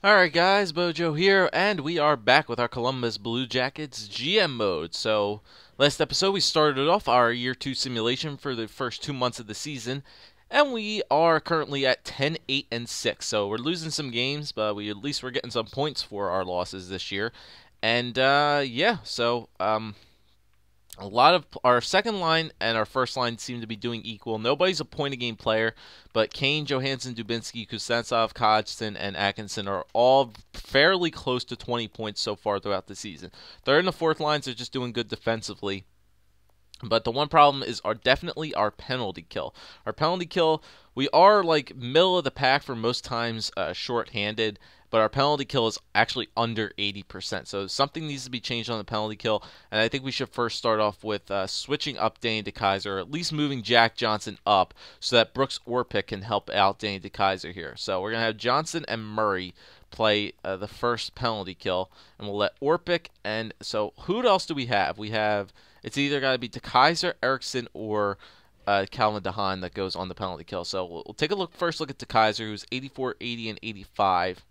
Alright guys, BOJoeKO here, and we are back with our Columbus Blue Jackets GM mode. So, last episode we started off our Year 2 simulation for the first 2 months of the season, and we are currently at 10-8-6. So, we're losing some games, but at least we're getting some points for our losses this year. And, yeah, so, a lot of our second line and our first line seem to be doing equal. Nobody's a point-a-game player, but Kane, Johansson, Dubinsky, Kuznetsov, Hodgson, and Atkinson are all fairly close to 20 points so far throughout the season. Third and the fourth lines are just doing good defensively. But the one problem is definitely our penalty kill. Our penalty kill, we are like middle of the pack for most times short-handed, but our penalty kill is actually under 80%. So something needs to be changed on the penalty kill, and I think we should first start off with switching up Danny DeKeyser, or at least moving Jack Johnson up so that Brooks Orpik can help out Danny DeKeyser here. So we're going to have Johnson and Murray play the first penalty kill, and we'll let Orpik, and so who else do we have? We have, it's either got to be DeKeyser, Eriksson, or Calvin DeHaan that goes on the penalty kill. So we'll take a first look at DeKeyser, who's 84, 80, and 85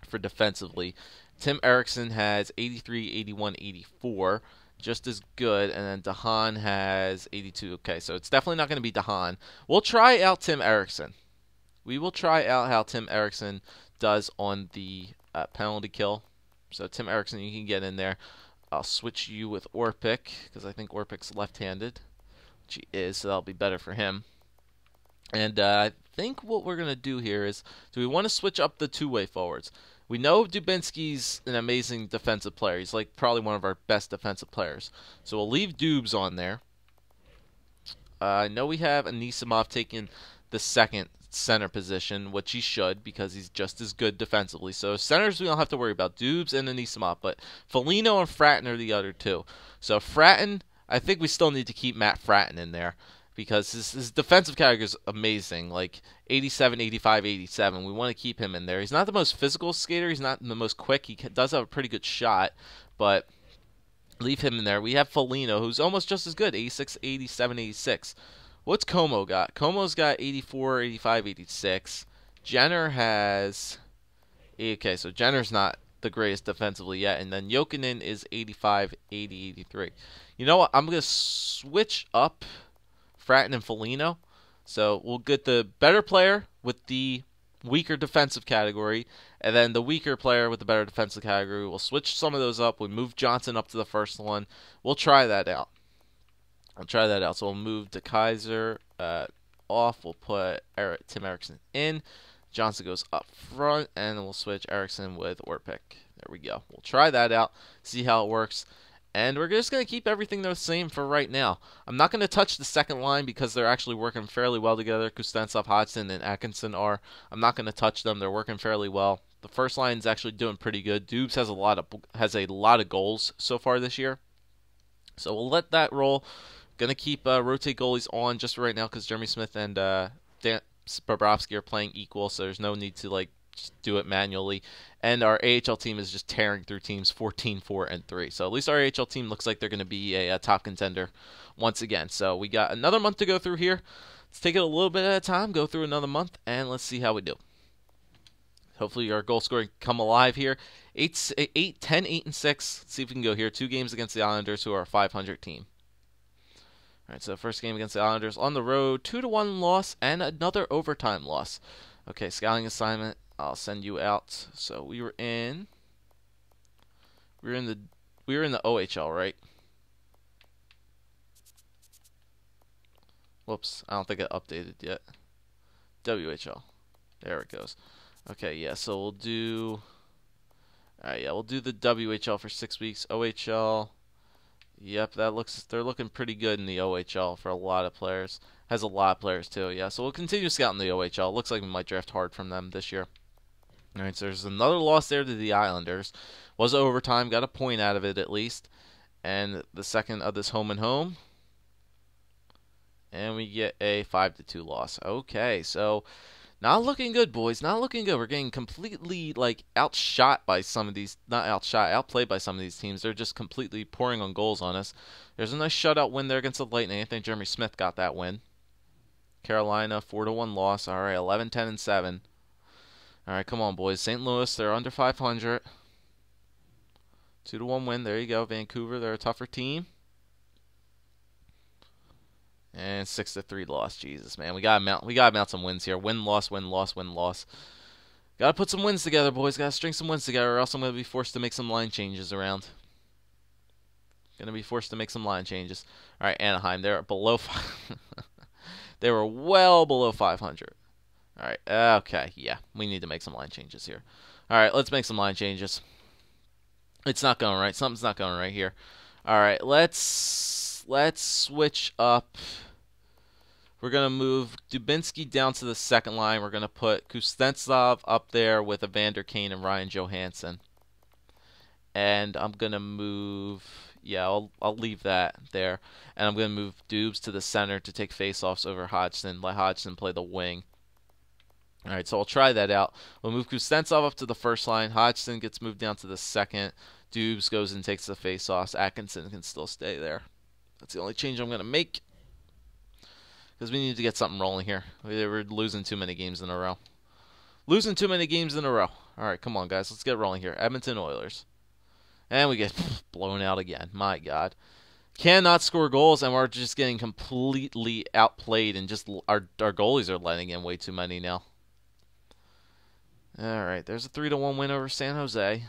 for defensively. Tim Eriksson has 83, 81, 84, just as good, and then DeHaan has 82. Okay, so it's definitely not going to be DeHaan. We'll try out Tim Eriksson. We will try out how Tim Eriksson does on the penalty kill. So Tim Eriksson, you can get in there. I'll switch you with Orpik because I think Orpik's left-handed, which he is, so that'll be better for him. And I think what we're going to do here is, do we want to switch up the two-way forwards? We know Dubinsky's an amazing defensive player. He's like probably one of our best defensive players. So we'll leave Dubes on there. I know we have Anisimov taking the second center position, which he should because he's just as good defensively. So centers we don't have to worry about, Dubes and Anisimov, but Foligno and Fratton are the other two. So Fratton, I think we still need to keep Matt Fratton in there because his defensive category is amazing, like 87, 85, 87. We want to keep him in there. He's not the most physical skater. He's not the most quick. He does have a pretty good shot, but leave him in there. We have Foligno, who's almost just as good, 86, 87, 86. What's Como got? Como's got 84, 85, 86. Jenner has... Okay, so Jenner's not the greatest defensively yet. And then Jokinen is 85, 80, 83. You know what? I'm going to switch up Fratton and Foligno. So we'll get the better player with the weaker defensive category, and then the weaker player with the better defensive category. We'll switch some of those up. We move Johnson up to the first one. We'll try that out. So we'll move DeKeyser off. We'll put Tim Eriksson in. Johnson goes up front, and then we'll switch Eriksson with Orpik. There we go. We'll try that out, see how it works. And we're just going to keep everything the same for right now. I'm not going to touch the second line because they're actually working fairly well together. Kuznetsov, Hodgson, and Atkinson are. I'm not going to touch them. They're working fairly well. The first line is actually doing pretty good. Dubes has a lot of goals so far this year. So we'll let that roll. Going to keep rotate goalies on just right now because Jeremy Smith and Dan Bobrovsky are playing equal, so there's no need to just do it manually. And our AHL team is just tearing through teams 14, 4, and 3. So at least our AHL team looks like they're going to be a top contender once again. So we got another month to go through here. Let's take it a little bit at a time, go through another month, and let's see how we do. Hopefully our goal scoring come alive here. 10, 8, and 6. Let's see if we can go here. 2 games against the Islanders, who are a 500 team. All right, so first game against the Islanders on the road, 2-1 loss and another overtime loss. Okay, scouting assignment. I'll send you out. So we were in the OHL, right? Whoops, I don't think I updated yet. WHL. There it goes. Okay, yeah, so we'll do we'll do the WHL for 6 weeks. OHL. Yep, they're looking pretty good in the OHL for a lot of players. Has a lot of players too, yeah. So we'll continue scouting the OHL. Looks like we might draft hard from them this year. Alright, so there's another loss there to the Islanders. Was overtime, got a point out of it at least. And the second of this home and home. And we get a 5-2 loss. Okay, so not looking good, boys. Not looking good. We're getting completely outshot by some of these, not outshot, outplayed by some of these teams. They're just completely pouring on goals on us. There's a nice shutout win there against the Lightning. I think Jeremy Smith got that win. Carolina 4-1 loss. All right, 11, 10, and 7. All right, come on, boys. St. Louis, they're under 500. 2-1 win. There you go. Vancouver, they're a tougher team. And 6-3 loss. Jesus, man, we gotta mount some wins here. Win, loss, win, loss, win, loss. Gotta put some wins together, boys. Gotta string some wins together, or else I'm gonna be forced to make some line changes around. Gonna be forced to make some line changes. All right, Anaheim, they're below they were well below 500. All right, okay, yeah, we need to make some line changes here. All right, let's make some line changes. It's not going right. Something's not going right here. All right, let's switch up. We're going to move Dubinsky down to the second line. We're going to put Kuznetsov up there with Evander Kane and Ryan Johansson. And I'm going to move, yeah, I'll leave that there. And I'm going to move Dubes to the center to take faceoffs over Hodgson. Let Hodgson play the wing. All right, so I'll try that out. We'll move Kuznetsov up to the first line. Hodgson gets moved down to the second. Dubes goes and takes the faceoffs. Atkinson can still stay there. That's the only change I'm going to make. Because we need to get something rolling here. We're losing too many games in a row. Losing too many games in a row. All right, come on, guys. Let's get rolling here. Edmonton Oilers. And we get blown out again. My God. Cannot score goals, and we're just getting completely outplayed, and just our goalies are letting in way too many now. All right, there's a 3-1 win over San Jose.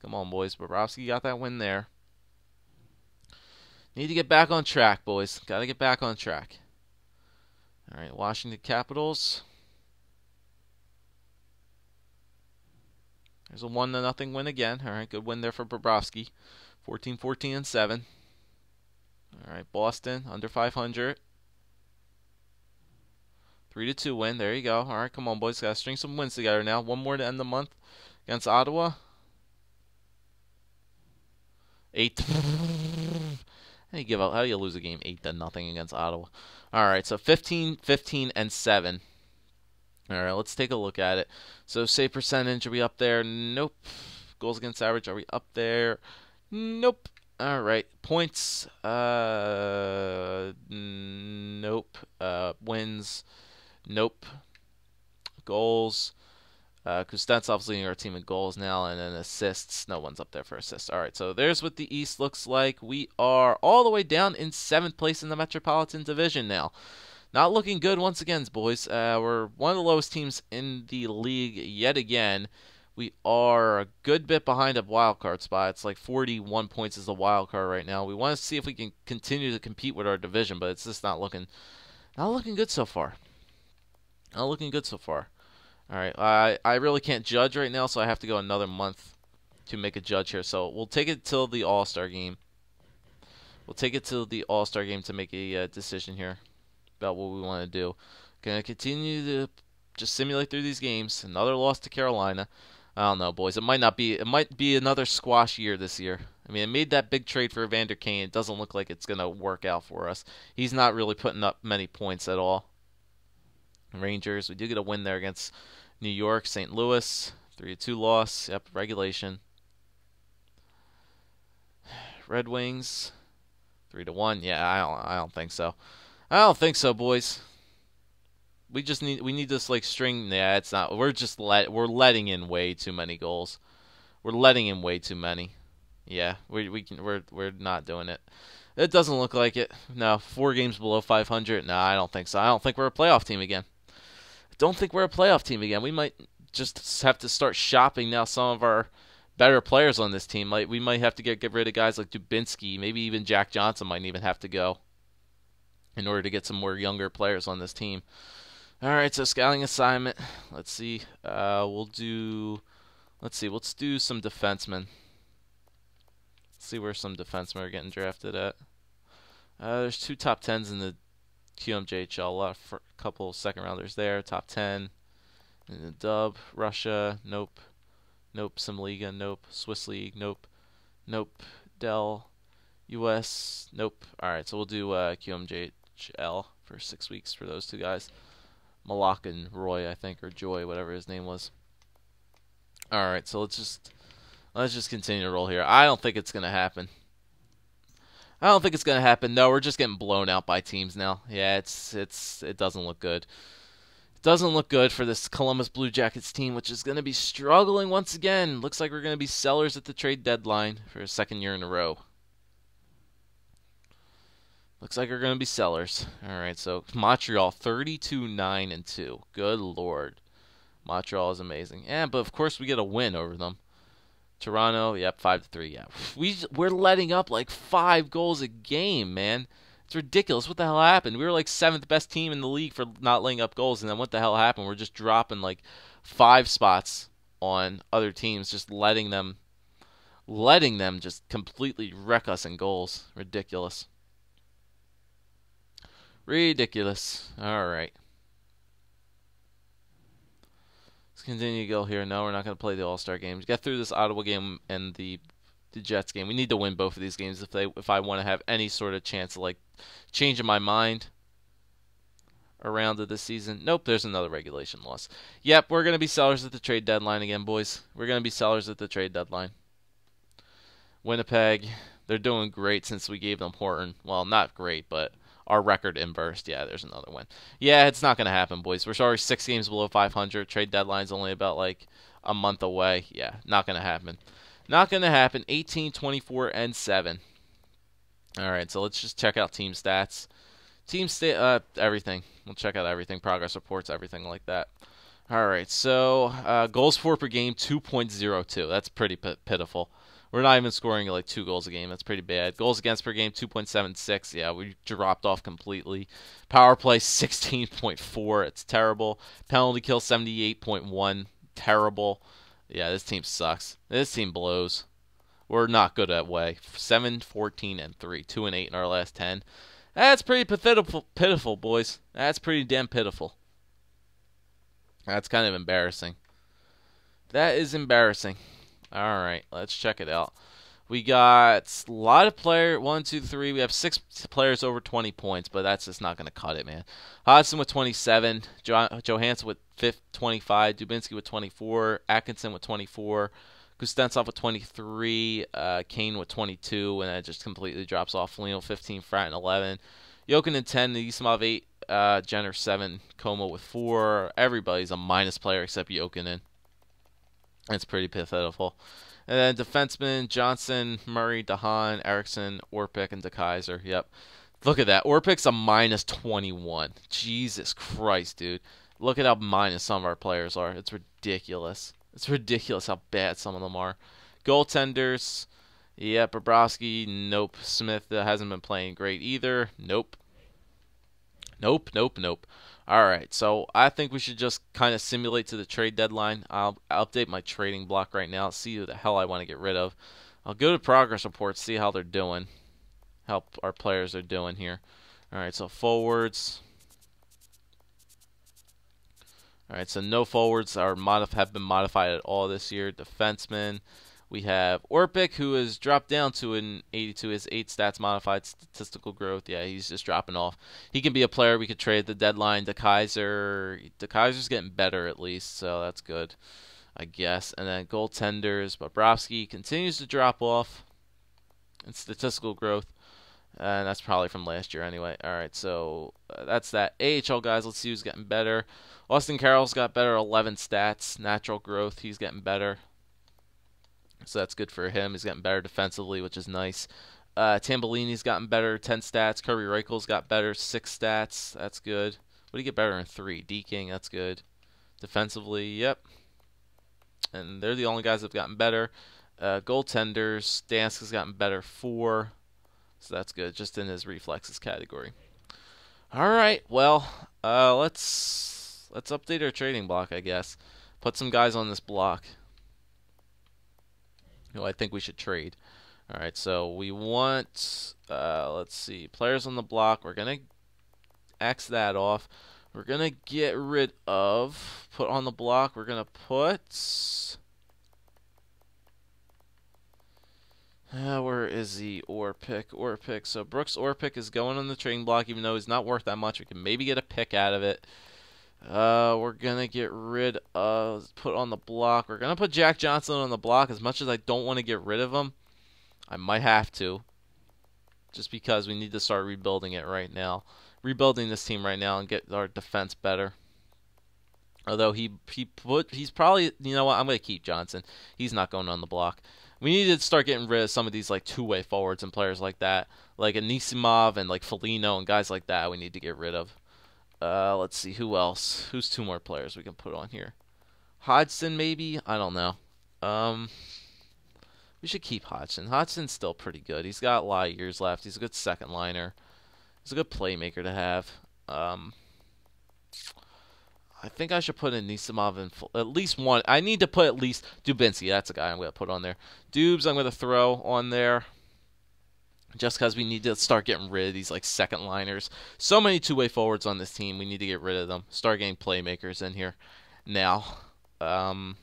Come on, boys. Bobrovsky got that win there. Need to get back on track, boys. Got to get back on track. All right, Washington Capitals. There's a 1-0 win again. All right, good win there for Bobrovsky. 14-14-7. All right, Boston under 500. 3-2 win. There you go. All right, come on, boys. Got to string some wins together now. One more to end the month against Ottawa. 8. How do you lose a game 8-0 against Ottawa? All right, so 15-15-7. All right, let's take a look at it. So save percentage, are we up there? Nope. Goals against average, are we up there? Nope. All right, points. Nope. Wins. Nope. Goals. Kuznetsov's leading our team in goals now, and then assists. No one's up there for assists. All right, so there's what the East looks like. We are all the way down in 7th place in the Metropolitan Division now. Not looking good once again, boys. We're one of the lowest teams in the league yet again. We are a good bit behind a wild card spot. It's like 41 points is the wild card right now. We want to see if we can continue to compete with our division, but it's just not looking good so far. Not looking good so far. All right, I really can't judge right now, so I have to go another month to make a judge here. So we'll take it till the All-Star game. We'll take it till the All-Star game to make a decision here about what we want to do. Gonna continue to just simulate through these games. Another loss to Carolina. I don't know, boys. It might be another squash year this year. I mean, it made that big trade for Evander Kane. It doesn't look like it's gonna work out for us. He's not really putting up many points at all. Rangers, we do get a win there against New York. St. Louis, 3-2 loss. Yep, regulation. Red Wings, 3-1. Yeah, I don't think so. I don't think so, boys. We need this like string. Yeah, it's not. We're letting in way too many goals. We're letting in way too many. Yeah, we're not doing it. It doesn't look like it. No, 4 games below 500. No, I don't think so. I don't think we're a playoff team again. We might just have to start shopping now some of our better players on this team. Like we might have to get rid of guys like Dubinsky, maybe even Jack Johnson might even have to go in order to get some more younger players on this team. All right, so scouting assignment. Let's see. Let's do some defensemen. Let's see where some defensemen are getting drafted at. There's 2 top 10s in the QMJHL. A couple second rounders there. Top 10 in the Dub. Russia. Nope. Nope. Simliga. Nope. Swiss League. Nope. Nope. Dell. US. Nope. All right, so we'll do QMJHL for 6 weeks for those 2 guys. Malak and Roy, I think, or Joy, whatever his name was. All right, so let's just continue to roll here. I don't think it's gonna happen. No, we're just getting blown out by teams now. Yeah, it doesn't look good. It Doesn't look good for this Columbus Blue Jackets team, which is going to be struggling once again. Looks like we're going to be sellers at the trade deadline for a second year in a row. Looks like we're going to be sellers. All right, so Montreal 32-9-2. Good Lord. Montreal is amazing. Yeah, but of course we get a win over them. Toronto, yep, 5-3. Yeah, we're letting up like 5 goals a game, man. It's ridiculous. What the hell happened? We were like 7th best team in the league for not laying up goals, and then what the hell happened? We're just dropping like 5 spots on other teams, just letting them just completely wreck us in goals. Ridiculous. Ridiculous. All right. Let's continue to go here. No, we're not going to play the All-Star games. Get through this Ottawa game and the Jets game. We need to win both of these games if I want to have any sort of chance of like changing my mind around to this season. Nope, there's another regulation loss. Yep, we're going to be sellers at the trade deadline again, boys. We're going to be sellers at the trade deadline. Winnipeg, they're doing great since we gave them Horton. Well, not great, but our record inversed. Yeah, there's another win. Yeah, it's not going to happen, boys. We're already 6 games below 500. Trade deadline's only about like a month away. Yeah, not going to happen. Not going to happen. 18, 24, and 7. All right, so let's just check out team stats. Everything. We'll check out everything. Progress reports, everything like that. All right, so goals for per game, 2.02. That's pretty pitiful. We're not even scoring like 2 goals a game. That's pretty bad. Goals against per game, 2.76. Yeah, we dropped off completely. Power play, 16.4. It's terrible. Penalty kill, 78.1. Terrible. Yeah, this team sucks. This team blows. We're not good at way. 7, 14, and 3. 2 and 8 in our last 10. That's pretty pitiful, boys. That's pretty damn pitiful. That's kind of embarrassing. That is embarrassing. All right, let's check it out. We got a lot of players. 1, 2, 3. We have 6 players over 20 points, but that's just not going to cut it, man. Hodgson with 27. Johansson with 25. Dubinsky with 24. Atkinson with 24. Kuznetsov with 23. Kane with 22, and that just completely drops off. Foligno 15. Fratton 11. Jokinen 10. Nisimov 8. Jenner 7. Como with 4. Everybody's a minus player except Jokinen. That's pretty pitiful. And then defensemen, Johnson, Murray, DeHaan, Eriksson, Orpik, and DeKaiser. Yep. Look at that. Orpik's a minus 21. Jesus Christ, dude. Look at how minus some of our players are. It's ridiculous. It's ridiculous how bad some of them are. Goaltenders, yep. Bobrovsky, nope. Smith hasn't been playing great either. Nope. Nope. All right, so I think we should just kind of simulate to the trade deadline. I'll update my trading block right now, see who the hell I want to get rid of. I'll go to progress reports, see how they're doing, how our players are doing here. All right, so forwards. All right, so no forwards have been modified at all this year. Defensemen. We have Orpik, who has dropped down to an 82. His 8 stats modified statistical growth. Yeah, he's just dropping off. He can be a player we could trade at the deadline. DeKaiser's getting better at least, so that's good, I guess. And then goaltenders, Bobrovsky continues to drop off in statistical growth. And that's probably from last year anyway. All right, so that's that. AHL guys, let's see who's getting better. Austin Carroll's got better 11 stats. Natural growth, he's getting better. So that's good for him. He's getting better defensively, which is nice. Tambellini's gotten better, 10 stats. Kirby Reichel's got better, 6 stats. That's good. What do you get better in 3? D-King, that's good. Defensively, yep. And they're the only guys that have gotten better. Goaltenders, Danska's gotten better, 4. So that's good, just in his reflexes category. All right, well, let's update our trading block, I guess. Put some guys on this block who I think we should trade. All right, so we want, let's see, players on the block. We're going to X that off. We're going to get rid of, put on the block, we're going to put, where is he? Orpik. So Brooks Orpik is going on the trading block, even though he's not worth that much. We can maybe get a pick out of it. We're going to get rid of, put on the block. We're going to put Jack Johnson on the block. As much as I don't want to get rid of him, I might have to. Just because we need to start rebuilding it right now. Rebuilding this team right now and get our defense better. Although he's probably, you know what, I'm gonna keep Johnson. He's not going on the block. We need to start getting rid of some of these like two-way forwards and players like that, like Anisimov and like Foligno and guys like that. We need to get rid of. Let's see who else. Who's two more players we can put on here? Hodgson maybe. I don't know. Um, we should keep Hodgson. Hodgson's still pretty good. He's got a lot of years left. He's a good second liner. He's a good playmaker to have. I think I should put in Nisimov in at least one. I need to put at least Dubinsky. That's a guy I'm going to put on there. Dubes I'm going to throw on there just because we need to start getting rid of these like second liners. So many two-way forwards on this team. We need to get rid of them. Start getting playmakers in here now. And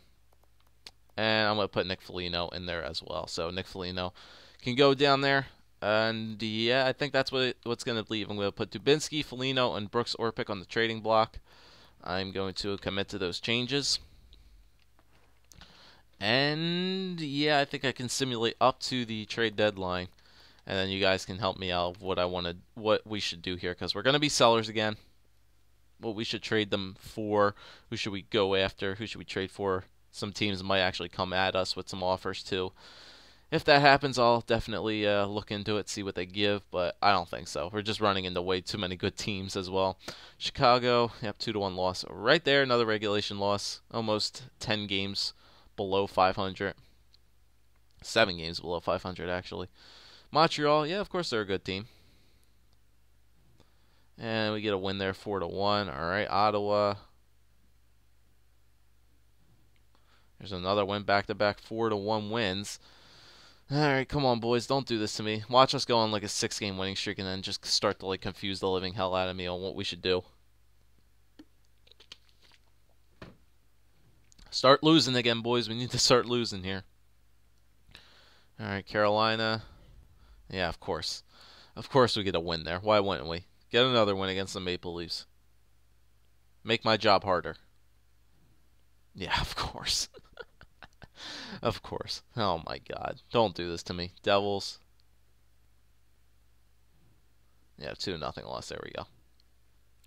I'm going to put Nick Foligno in there as well. So Nick Foligno can go down there. And yeah, I think that's what's going to leave. I'm going to put Dubinsky, Foligno, and Brooks Orpik on the trading block. I'm going to commit to those changes. And yeah, I think I can simulate up to the trade deadline. And then you guys can help me out of what we should do here, because we're going to be sellers again. What we should trade them for, who should we go after, who should we trade for. Some teams might actually come at us with some offers too. If that happens, I'll definitely look into it, see what they give, but I don't think so. We're just running into way too many good teams as well. Chicago, yep, 2-1 loss. Right there, another regulation loss. Almost 10 games below 500. 7 games below 500, actually. Montreal, yeah, of course they're a good team. And we get a win there, 4-1. All right, Ottawa. There's another win, back-to-back 4-1 wins. Alright, come on, boys. Don't do this to me. Watch us go on like a 6-game winning streak and then just start to like confuse the living hell out of me on what we should do. Start losing again, boys. We need to start losing here. Alright, Carolina. Yeah, of course. Of course we get a win there. Why wouldn't we? Get another win against the Maple Leafs. Make my job harder. Yeah, of course. Of course. Oh my god. Don't do this to me. Devils. Yeah, 2-0 loss. There we go.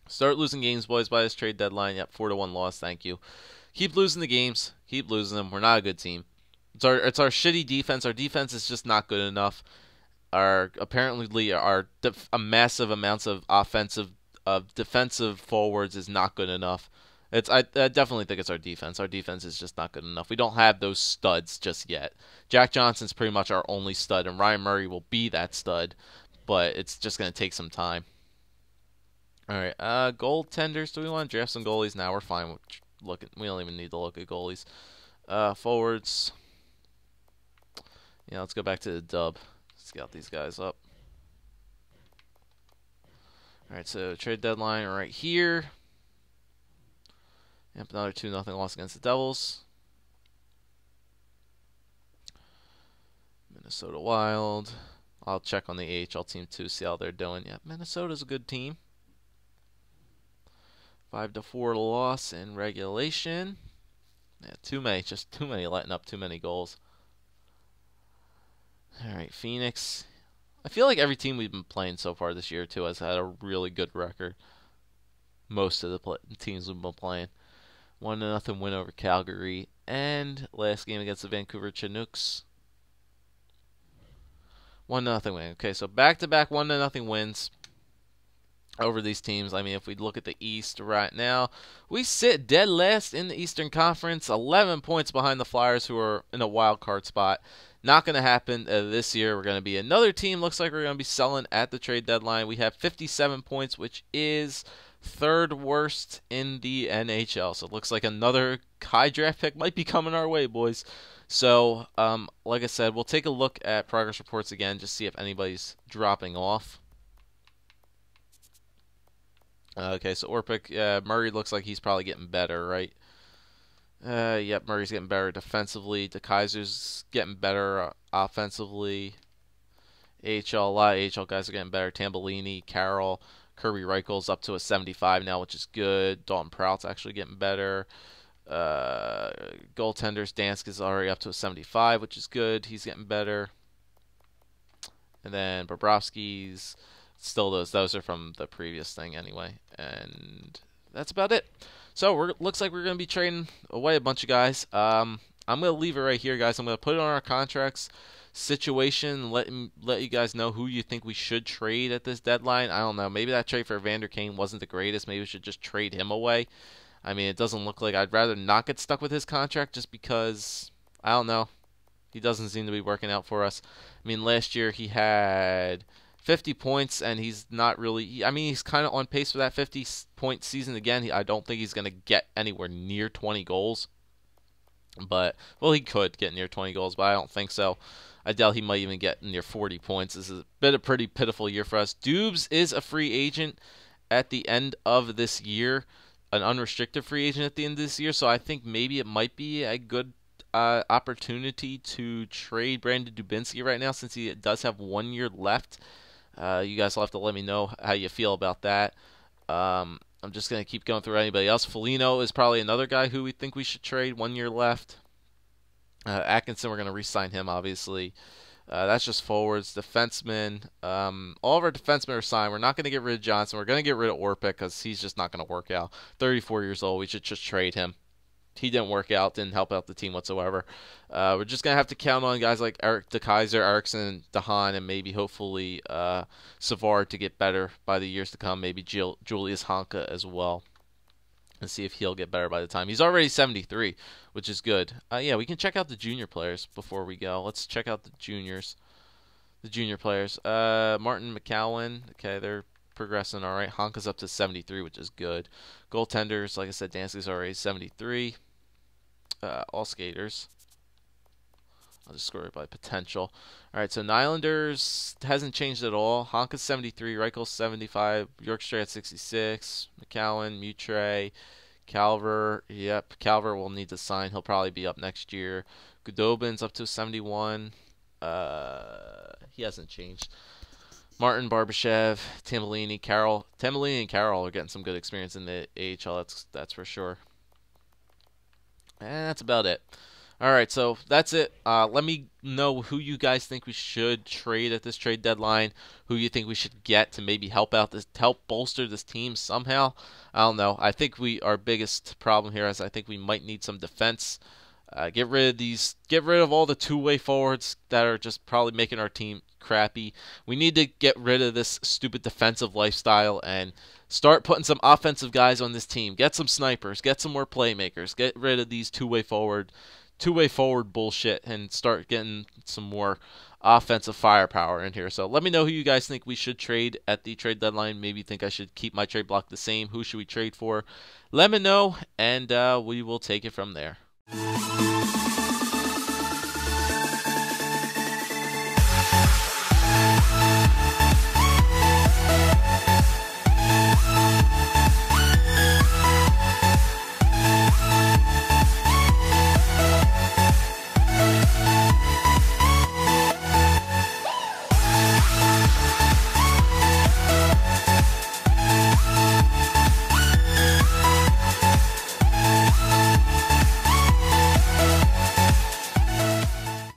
Start losing games, boys, by this trade deadline. Yep, 4-1 loss. Thank you. Keep losing the games. Keep losing them. We're not a good team. It's our shitty defense. Our defense is just not good enough. Apparently a massive amounts of defensive forwards is not good enough. I definitely think it's our defense. Our defense is just not good enough. We don't have those studs just yet. Jack Johnson's pretty much our only stud, and Ryan Murray will be that stud, but it's just going to take some time. All right, goaltenders. Do we want to draft some goalies? Now we're fine with looking. We don't even need to look at goalies. Forwards. Yeah, let's go back to the dub. Scout these guys up. All right, so trade deadline right here. Yep, another 2-0 loss against the Devils. Minnesota Wild. I'll check on the AHL team too, see how they're doing. Yeah, Minnesota's a good team. 5-4 loss in regulation. Yeah, too many, just too many, letting up too many goals. All right, Phoenix. I feel like every team we've been playing so far this year too has had a really good record. Most of the teams we've been playing. 1-0 win over Calgary. And last game against the Vancouver Canucks. 1-0 win. Okay, so back-to-back 1-0 wins over these teams. I mean, if we look at the East right now, we sit dead last in the Eastern Conference, 11 points behind the Flyers, who are in a wild card spot. Not going to happen this year. We're going to be another team. Looks like we're going to be selling at the trade deadline. We have 57 points, which is third worst in the NHL. So it looks like another high draft pick might be coming our way, boys. So, like I said, we'll take a look at progress reports again, just see if anybody's dropping off. Okay, so Orpik, Murray looks like he's probably getting better, right? Yep, Murray's getting better defensively. DeKaiser's getting better offensively. AHL, a lot of AHL guys are getting better. Tambellini, Carroll, Kirby Reichel's up to a 75 now, which is good. Dalton Prout's actually getting better. Goaltenders, Dansk is already up to a 75, which is good. He's getting better. And then Bobrovsky's still those are from the previous thing anyway. And that's about it. So looks like we're going to be trading away a bunch of guys. I'm going to leave it right here, guys. I'm going to put it on our contracts situation. Let you guys know who you think we should trade at this deadline. I don't know. Maybe that trade for Evander Kane wasn't the greatest. Maybe we should just trade him away. I mean, it doesn't look like I'd rather not get stuck with his contract just because, I don't know, he doesn't seem to be working out for us. I mean, last year he had 50 points, and he's not really, I mean, he's kind of on pace for that 50-point season again. I don't think he's going to get anywhere near 20 goals. But, well, he could get near 20 goals, but I don't think so. I doubt he might even get near 40 points. This is a pretty pitiful year for us. Dubes is a free agent at the end of this year, an unrestricted free agent at the end of this year, so I think maybe it might be a good opportunity to trade Brandon Dubinsky right now since he does have 1 year left. You guys will have to let me know how you feel about that. I'm just going to keep going through anybody else. Foligno is probably another guy who we think we should trade. 1 year left. Atkinson, we're going to re-sign him, obviously. That's just forwards. Defensemen. All of our defensemen are signed. We're not going to get rid of Johnson. We're going to get rid of Orpik because he's just not going to work out. 34 years old. We should just trade him. He didn't work out, didn't help out the team whatsoever. We're just going to have to count on guys like Eric DeKaiser, Eriksson, DeHaan, and maybe hopefully Savard to get better by the years to come. Maybe Julius Honka as well. And see if he'll get better by the time. He's already 73, which is good. Yeah, we can check out the junior players before we go. Let's check out the juniors. The junior players. Martin McCowan. Okay, they're progressing all right. Honka's up to 73, which is good. Goaltenders, like I said, Danski's already 73. All skaters. I'll just score it by potential. All right, so Nylanders hasn't changed at all. Honka's 73, Reichel's 75, Bjorkstrand at 66, McCowan, Mutre, Calver. Yep, Calver will need to sign. He'll probably be up next year. Goudobin's up to 71. He hasn't changed. Martin, Barbashev, Tambolini, Carroll. Tambolini and Carroll are getting some good experience in the AHL. That's for sure. And that's about it. All right, so that's it. Let me know who you guys think we should trade at this trade deadline. Who you think we should get to maybe help bolster this team somehow. I don't know. I think our biggest problem here is I think we might need some defense. Get rid of all the two-way forwards that are just probably making our team crappy. We need to get rid of this stupid defensive lifestyle and start putting some offensive guys on this team. Get some snipers, get some more playmakers, get rid of these two-way forward bullshit and start getting some more offensive firepower in here. So let me know who you guys think we should trade at the trade deadline. Maybe you think I should keep my trade block the same. Who should we trade for? Let me know, and we will take it from there.